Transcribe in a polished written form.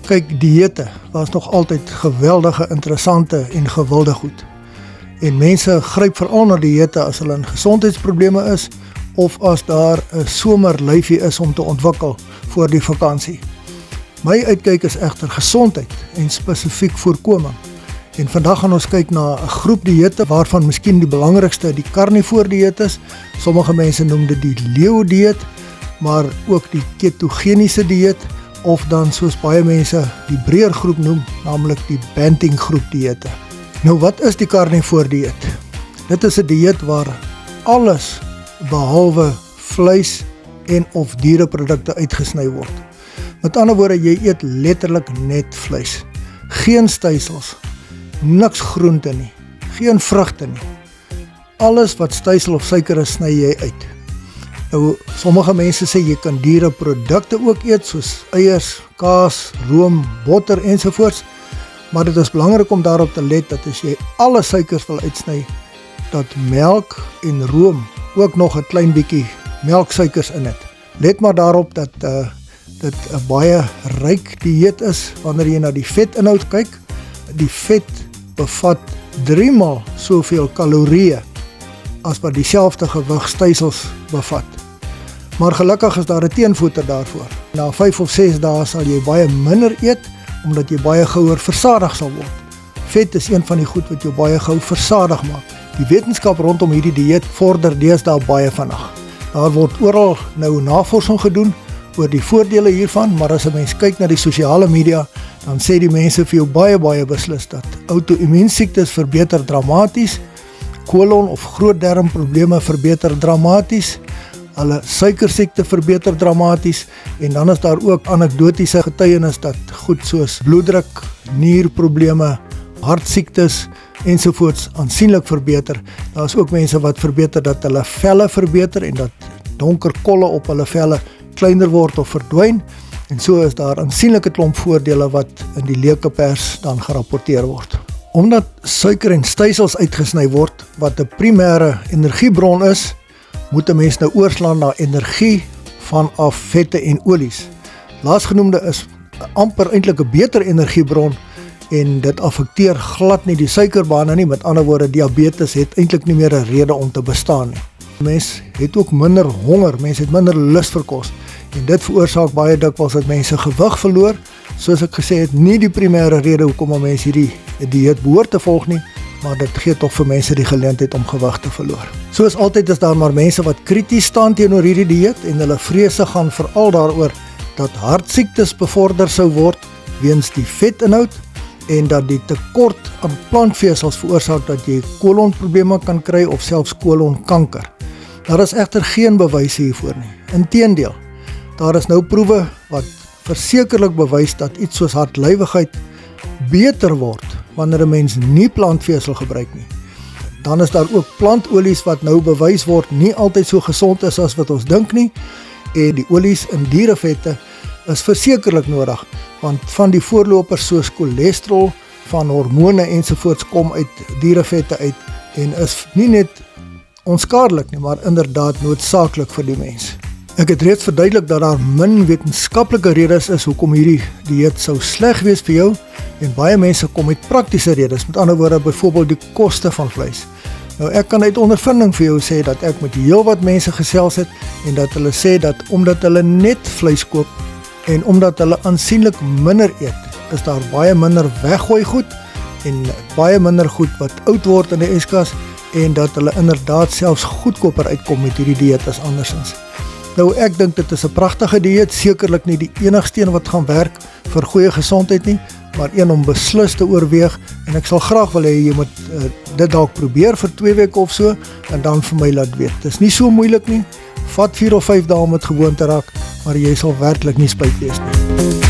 Kyk, dieete was nog altyd geweldige, interessante en gewilde goed. En mense gryp veral na dieete as hulle in gesondheidsprobleme is, of as daar 'n somerlyfie is om te ontwikkel voor die vakansie. My uitkyk is egter gesondheid en spesifiek voorkoming. En vandag gaan ons kyk na 'n groep dieete waarvan miskien die belangrikste die carnivore dieet is. Sommige mense noem dit die leeu dieet, maar ook die ketogeniese dieet, of dan soos baie mense die breër groep noem, naamlik die Banting groep dieete. Nou, wat is die carnivore dieet? Dit is 'n dieet waar alles behalwe vleis en of diereprodukte uitgesny word. Met ander woorde, jy eet letterlik net vleis. Geen stysels, niks groente nie, geen vrugte nie. Alles wat stysel of suiker is, sny jy uit. Nou, sommige mense sê jy kan diereprodukte ook eet, soos eiers, kaas, room, botter ensovoorts, maar dit is belangrik om daarop te let dat as jy alle suikers wil uitsny, dat melk en room ook nog 'n klein bietjie melksuikers in het. Let maar daarop dat dit 'n baie ryk dieet is wanneer jy na die vetinhoud kyk. Die vet bevat 3 maal soveel kalorieë as wat dieselfde gewig stysels bevat. Maar gelukkig is daar 'n teenvoeter daarvoor. Na 5 of 6 dae sal jy baie minder eet, omdat jy baie gouer versadig sal word. Vet is een van die goed wat jou baie gou versadig maak. Die wetenskap rondom hierdie dieet vorder deesdae baie vinnig. Daar word oral nou navorsing gedoen oor die voordele hiervan, maar as 'n mens kyk na die sosiale media, dan sê die mense vir jou baie beslis dat outo-immuunsiektes verbeter dramaties, kolon of grootdarmprobleme verbeter dramaties, hulle suikersiekte verbeter dramaties, en dan is daar ook anekdotiese getuienis dat goed soos bloeddruk, nierprobleme, hartsiektes ensovoorts aansienlik verbeter. Daar is ook mense wat verbeter dat hulle velle verbeter en dat donker kolle op hulle velle kleiner word of verdwyn, en so is daar aansienlike klomp voordele wat in die leuke pers dan gerapporteer word. Omdat suiker en stysels uitgesny word, wat 'n primêre energiebron is, moet 'n mens nou oorslaan na energie vanaf vette en olies. Laasgenoemde is amper eintlik 'n beter energiebron, en dit affekteer glad nie die suikerbane nie. Met ander woorde, diabetes het eintlik nie meer 'n rede om te bestaan nie. Mens het ook minder honger, mens het minder lus vir kos, en dit veroorsaak baie dikwels dat mense gewig verloor. Soos ek gesê het, nie die primêre rede hoekom 'n mens hierdie dieet behoort te volg nie, maar dit gee tog vir mense die geleentheid om gewig te verloor. Soos altyd is daar maar mense wat krities staan teenoor hierdie dieet, en hulle vrese gaan veral daaroor dat hartsiektes bevorder sou word weens die vetinhoud, en dat die tekort aan plantvesels veroorsaak dat jy kolonprobleme kan kry of selfs kolonkanker. Daar is egter geen bewys hiervoor nie. Inteendeel, daar is nou proewe wat versekerlik bewys dat iets soos hartlywigheid beter word wanneer 'n mens nie plantvesel gebruik nie. Dan is daar ook plantolies wat nou bewys word nie altyd so gesond is as wat ons dink nie, en die olies in dierevette is versekerlik nodig, want van die voorlopers soos cholesterol, van hormone ensovoorts kom uit dierevette uit, en is nie net onskadelik nie, maar inderdaad noodsaaklik vir die mens. Ek het reeds verduidelik dat daar min wetenskaplike redes is hoekom hierdie dieet sou sleg wees vir jou, en baie mense kom met praktiese redes, met ander woorde byvoorbeeld die koste van vleis. Nou, ek kan uit ondervinding vir jou sê dat ek met heelwat mense gesels het, en dat hulle sê dat omdat hulle net vleis koop, en omdat hulle aansienlik minder eet, is daar baie minder weggooi goed, en baie minder goed wat oud word in die yskas, en dat hulle inderdaad selfs goedkoper uitkom met hierdie dieet as andersins. Nou, ek dink dit is 'n pragtige dieet, sekerlik nie die enigste een wat gaan werk vir goeie gesondheid nie, maar een om beslis te oorweeg, en ek sal graag wil hê jy moet dit dalk probeer vir 2 weke of so, en dan vir my laat weet. Dit is nie so moeilik nie, vat 4 of 5 dae om dit gewoon te raak, maar jy sal werklik nie spyt wees nie.